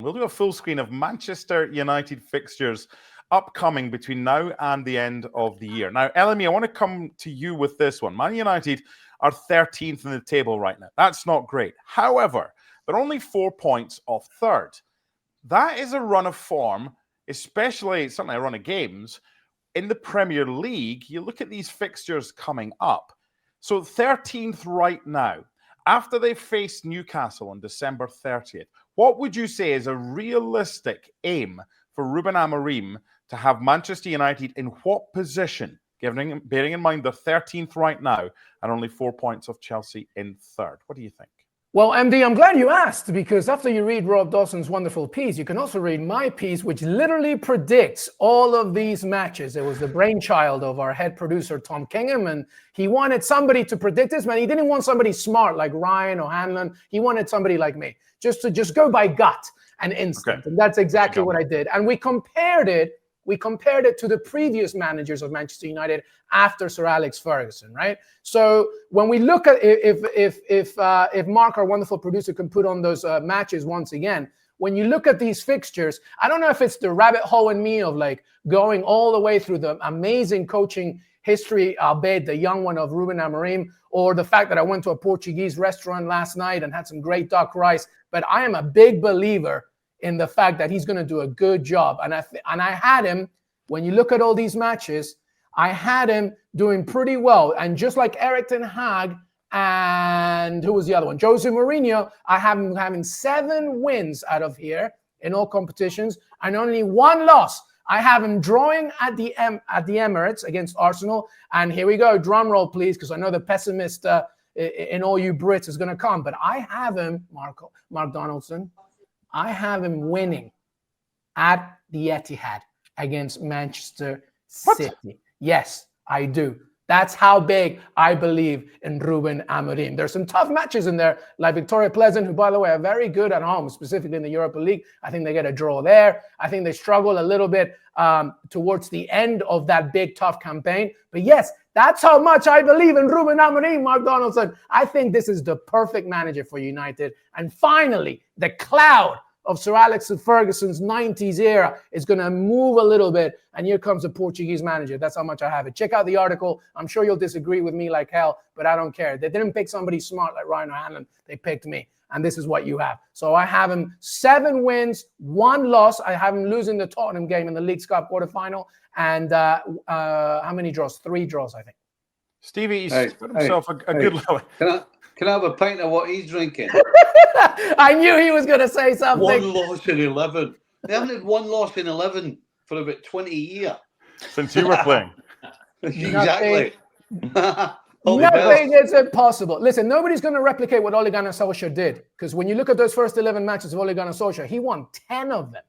We'll do a full screen of Manchester United fixtures upcoming between now and the end of the year. Now, Elemi, I want to come to you with this one. Man United are 13th in the table right now. That's not great. However, they're only 4 points off third. That is a run of form, especially certainly a run of games. In the Premier League, you look at these fixtures coming up. So 13th right now, after they faced Newcastle on December 30th, what would you say is a realistic aim for Ruben Amorim to have Manchester United in what position, bearing in mind they're 13th right now and only 4 points of Chelsea in third? What do you think? Well, MD, I'm glad you asked, because after you read Rob Dawson's wonderful piece, you can also read my piece, which literally predicts all of these matches. It was the brainchild of our head producer, Tom Kingham, and he wanted somebody to predict this, man. He didn't want somebody smart like Ryan or Hanlon. He wanted somebody like me, just to go by gut and instinct. Okay. And that's exactly what I did. And we compared it to the previous managers of Manchester United after Sir Alex Ferguson, right? So when we look at if Mark, our wonderful producer, can put on those matches once again, when you look at these fixtures, I don't know if it's the rabbit hole in me of like going all the way through the amazing coaching history, albeit the young one, of Ruben Amorim, or the fact that I went to a Portuguese restaurant last night and had some great duck rice. But I am a big believer in the fact that he's going to do a good job. And I had him, when you look at all these matches, I had him doing pretty well. And just like Erik ten Hag and who was the other one? Jose Mourinho, I have him having 7 wins out of here in all competitions and only 1 loss. I have him drawing at the Emirates against Arsenal. And here we go, drum roll, please, because I know the pessimist in all you Brits is going to come. But I have him, Mark Donaldson, I have him winning at the Etihad against Manchester City. What? Yes, I do. That's how big I believe in Ruben Amorim. There's some tough matches in there, like Victoria Pleasant, who, by the way, are very good at home, specifically in the Europa League. I think they get a draw there. I think they struggle a little bit towards the end of that big, tough campaign. But yes, that's how much I believe in Ruben Amorim, Mark Donaldson. I think this is the perfect manager for United. And finally, the cloud of Sir Alex Ferguson's 90s era is going to move a little bit, and here comes a Portuguese manager. That's how much I have it. Check out the article. I'm sure you'll disagree with me like hell, but I don't care. They didn't pick somebody smart like Ryan or Hanlon. They picked me, and this is what you have. So I have him 7 wins, 1 loss. I have him losing the Tottenham game in the League's Cup quarterfinal, and how many draws? 3 draws, I think. Stevie, he's put himself a good level. Can I have a pint of what he's drinking? I knew he was going to say something. 1 loss in 11. They haven't had 1 loss in 11 for about 20 years. Since you were playing. Exactly. Nothing is impossible. Listen, nobody's going to replicate what Ole Gunnar Solskjaer did, because when you look at those first 11 matches of Ole Gunnar Solskjaer, he won 10 of them.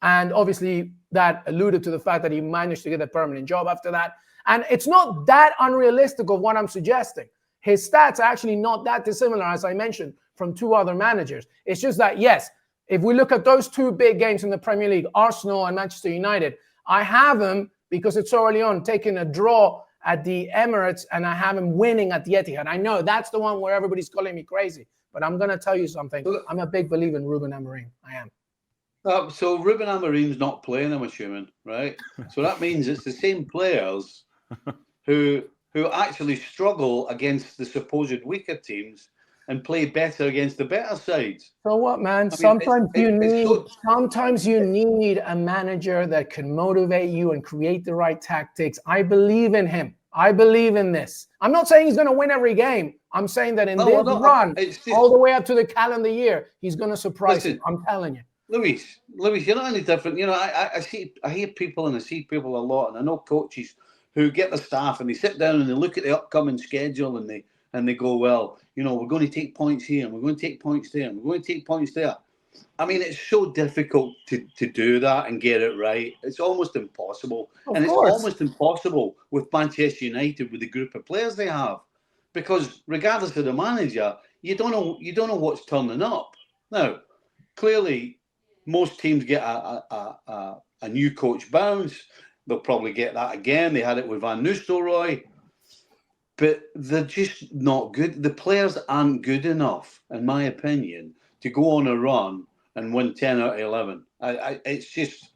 And obviously that alluded to the fact that he managed to get a permanent job after that. And it's not that unrealistic of what I'm suggesting. His stats are actually not that dissimilar, as I mentioned, from 2 other managers. It's just that, yes, if we look at those 2 big games in the Premier League, Arsenal and Manchester United, I have him, because it's so early on, taking a draw at the Emirates, and I have him winning at the Etihad. I know that's the one where everybody's calling me crazy, but I'm going to tell you something. I'm a big believer in Ruben Amorim. I am. So Ruben Amorim's not playing, I'm assuming, right? So that means it's the same players who actually struggle against the supposed weaker teams and play better against the better sides. So what, man? Sometimes you need a manager that can motivate you and create the right tactics. I believe in him. I believe in this. I'm not saying he's going to win every game. I'm saying that in this run, all the way up to the calendar year, he's going to surprise you. I'm telling you. Luis, you're not any different. You know, I hear people, and I see people a lot, and I know coaches who get the staff and they sit down and they look at the upcoming schedule and they go, well, you know, we're going to take points here and we're going to take points there and we're going to take points there. I mean, it's so difficult to do that and get it right. It's almost impossible. It's almost impossible with Manchester United, with the group of players they have, because regardless of the manager, you don't know what's turning up. Now, clearly, most teams get a new coach bounce. They'll probably get that again. They had it with Van Nistelrooy. But they're just not good. The players aren't good enough, in my opinion, to go on a run and win 10 out of 11. It's just,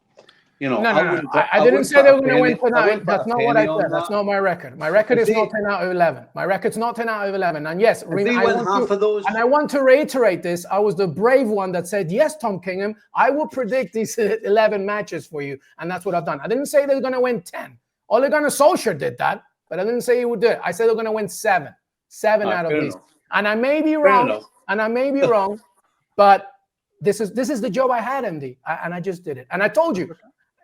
No. I wouldn't. I didn't say they were going to win 10 out. That's not what I said. That's not my record. My record is not 10 out of 11. My record's not 10 out of 11. And yes, I want to reiterate this. I was the brave one that said, yes, Tom Kingham, I will predict these 11 matches for you. And that's what I've done. I didn't say they were going to win 10. Ole Gunnar Solskjaer did that, but I didn't say he would do it. I said they're going to win 7 out of these. And I may be wrong. But this is the job I had, MD, and I just did it. And I told you,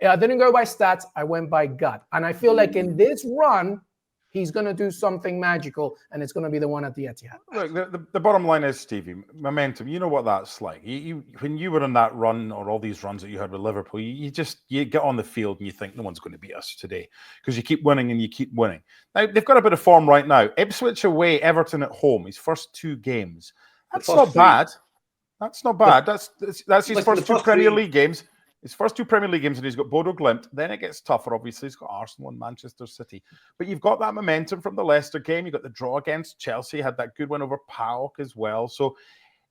I didn't go by stats. I went by gut. And I feel like in this run, he's going to do something magical, and it's going to be the one at the Etihad. Look, the bottom line is, Stevie, momentum. You know what that's like. When you were on that run, or all these runs that you had with Liverpool, you get on the field and you think no one's going to beat us today because you keep winning and you keep winning. Now, they've got a bit of form right now. Ipswich away, Everton at home, his first 2 games. That's not bad. That's not bad. That's his first 2 Premier League games. His first 2 Premier League games, and he's got Bodo Glimt. Then it gets tougher, obviously. He's got Arsenal and Manchester City. But you've got that momentum from the Leicester game. You've got the draw against Chelsea, had that good win over PAOK as well. So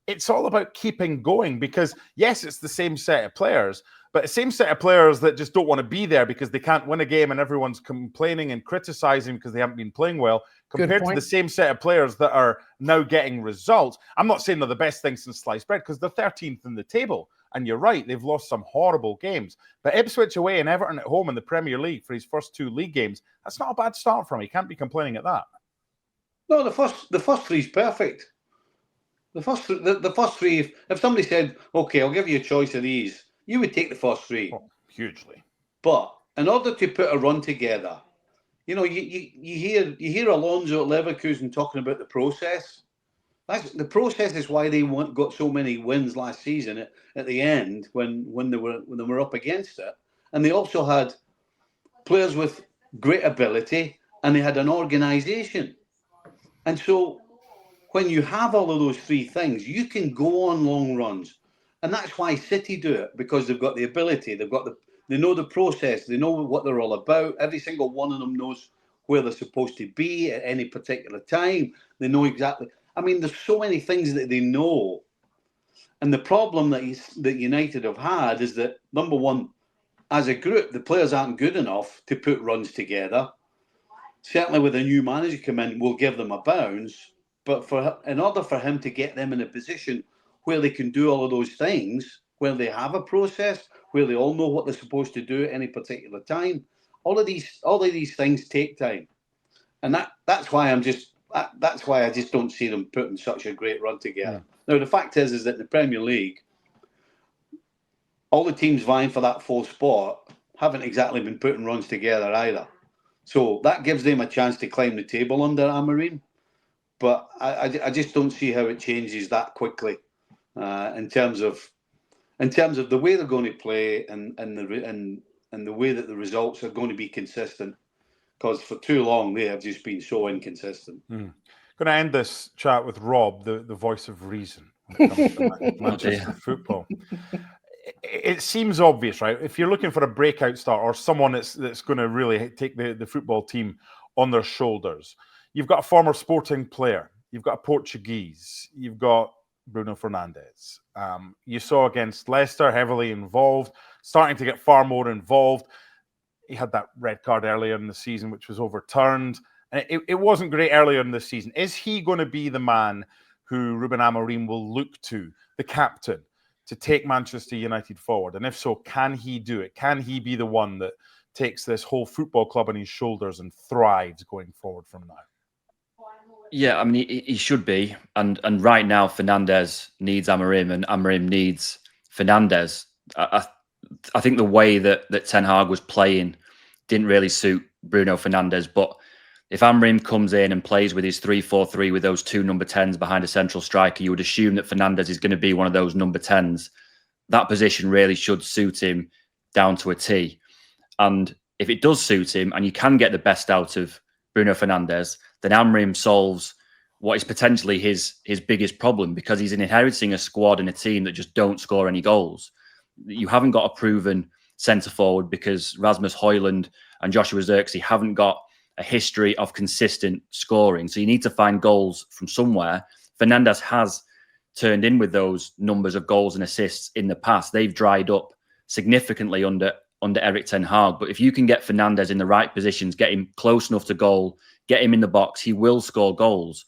it's all about keeping going because, yes, it's the same set of players, but the same set of players that just don't want to be there because they can't win a game and everyone's complaining and criticizing because they haven't been playing well, compared to the same set of players that are now getting results. I'm not saying they're the best thing since sliced bread because they're 13th in the table. And you're right, they've lost some horrible games. But Ipswich away and Everton at home in the Premier League for his first 2 league games, that's not a bad start for him. He can't be complaining at that. No, the first 3 is perfect. The first 3, if somebody said, okay, I'll give you a choice of these, you would take the first 3. Oh, hugely. But in order to put a run together, you hear Alonso at Leverkusen talking about the process. The process is why they got so many wins last season at the end when they were up against it, and they also had players with great ability and they had an organisation. And so when you have all of those 3 things, you can go on long runs, and that's why City do it, because they've got the ability, they know the process, they know what they're all about. Every single one of them knows where they're supposed to be at any particular time. They know exactly. I mean, there's so many things that they know. And the problem that United have had is that, number one, as a group, the players aren't good enough to put runs together. Certainly with a new manager come in, we'll give them a bounce. But in order for him to get them in a position where they can do all of those things, where they have a process, where they all know what they're supposed to do at any particular time, all of these things take time. And that's why I just don't see them putting such a great run together. Yeah. Now, the fact is that in the Premier League, all the teams vying for that 4th spot haven't exactly been putting runs together either. So that gives them a chance to climb the table under Amorim. But I just don't see how it changes that quickly in terms of the way they're going to play and the way that the results are going to be consistent. Because for too long, they have just been so inconsistent. Going to end this chat with Rob, the voice of reason when it comes to Manchester football. It seems obvious, right? If you're looking for a breakout star or someone that's going to really take the football team on their shoulders, you've got a former Sporting player, you've got a Portuguese, you've got Bruno Fernandes. You saw against Leicester, heavily involved, starting to get far more involved. He had that red card earlier in the season, which was overturned. And it wasn't great earlier in the season. Is he going to be the man who Ruben Amorim will look to, the captain, to take Manchester United forward? And if so, can he do it? Can he be the one that takes this whole football club on his shoulders and thrives going forward from now? Yeah, I mean, he should be. And right now, Fernandes needs Amorim and Amorim needs Fernandes. I think the way that Ten Hag was playing didn't really suit Bruno Fernandes. But if Amorim comes in and plays with his 3-4-3 with those 2 number 10s behind a central striker, you would assume that Fernandes is going to be one of those number 10s. That position really should suit him down to a T. And if it does suit him and you can get the best out of Bruno Fernandes, then Amorim solves what is potentially his biggest problem, because he's inheriting a squad and a team that just don't score any goals. You haven't got a proven centre-forward because Rasmus Højlund and Joshua Zirkzee haven't got a history of consistent scoring. So you need to find goals from somewhere. Fernandes has turned in with those numbers of goals and assists in the past. They've dried up significantly under Erik ten Hag. But if you can get Fernandes in the right positions, get him close enough to goal, get him in the box, he will score goals.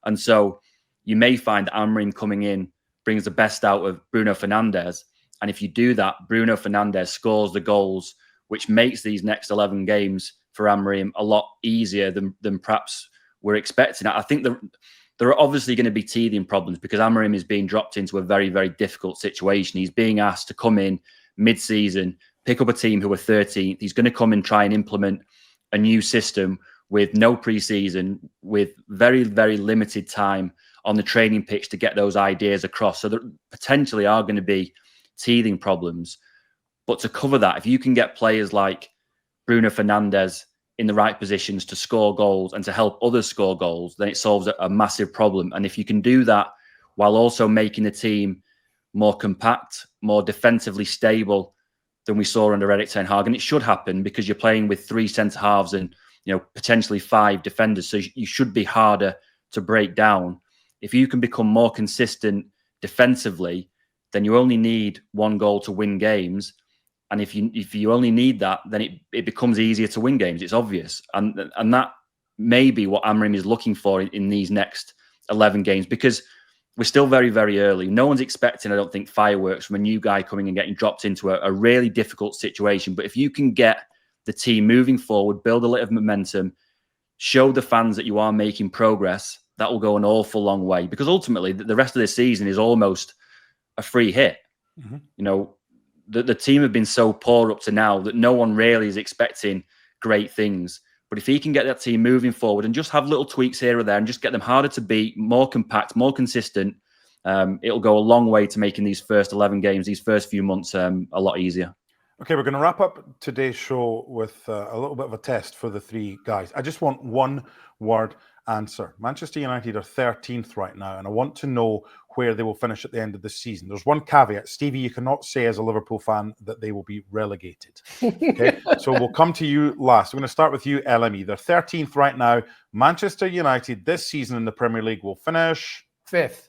And so you may find that Amorim coming in brings the best out of Bruno Fernandes. And if you do that, Bruno Fernandes scores the goals, which makes these next 11 games for Amorim a lot easier than perhaps we're expecting. I think there are obviously going to be teething problems because Amorim is being dropped into a very, very difficult situation. He's being asked to come in mid-season, pick up a team who are 13th. He's going to come and try and implement a new system with no pre-season, with very, very limited time on the training pitch to get those ideas across. So there potentially are going to be teething problems. But to cover that, if you can get players like Bruno Fernandes in the right positions to score goals and to help others score goals, then it solves a massive problem. And if you can do that while also making the team more compact, more defensively stable than we saw under Erik ten Hag, and it should happen because you're playing with 3 centre-halves and potentially 5 defenders, so you should be harder to break down. If you can become more consistent defensively, then you only need 1 goal to win games. And if you only need that, then it becomes easier to win games. It's obvious. And that may be what Amorim is looking for in these next 11 games, because we're still very, very early. No one's expecting, I don't think, fireworks from a new guy coming and getting dropped into a really difficult situation. But if you can get the team moving forward, build a little momentum, show the fans that you are making progress, that will go an awful long way. Because ultimately, the rest of this season is almost a free hit. Mm-hmm. The team have been so poor up to now that no one really is expecting great things. But if he can get that team moving forward and just have little tweaks here or there and just get them harder to beat, more compact, more consistent, it'll go a long way to making these first 11 games, these first few months, a lot easier. Okay, we're going to wrap up today's show with a little bit of a test for the 3 guys. I just want one word answer. Manchester United are 13th right now, and I want to know where they will finish at the end of the season. There's one caveat. Stevie, you cannot say as a Liverpool fan that they will be relegated. Okay, so we'll come to you last. We're going to start with you, LME. They're 13th right now. Manchester United this season in the Premier League will finish 5th.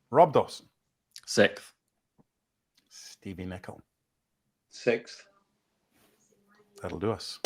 Rob Dawson. 6th. Stevie Nicol. 6th. That'll do us.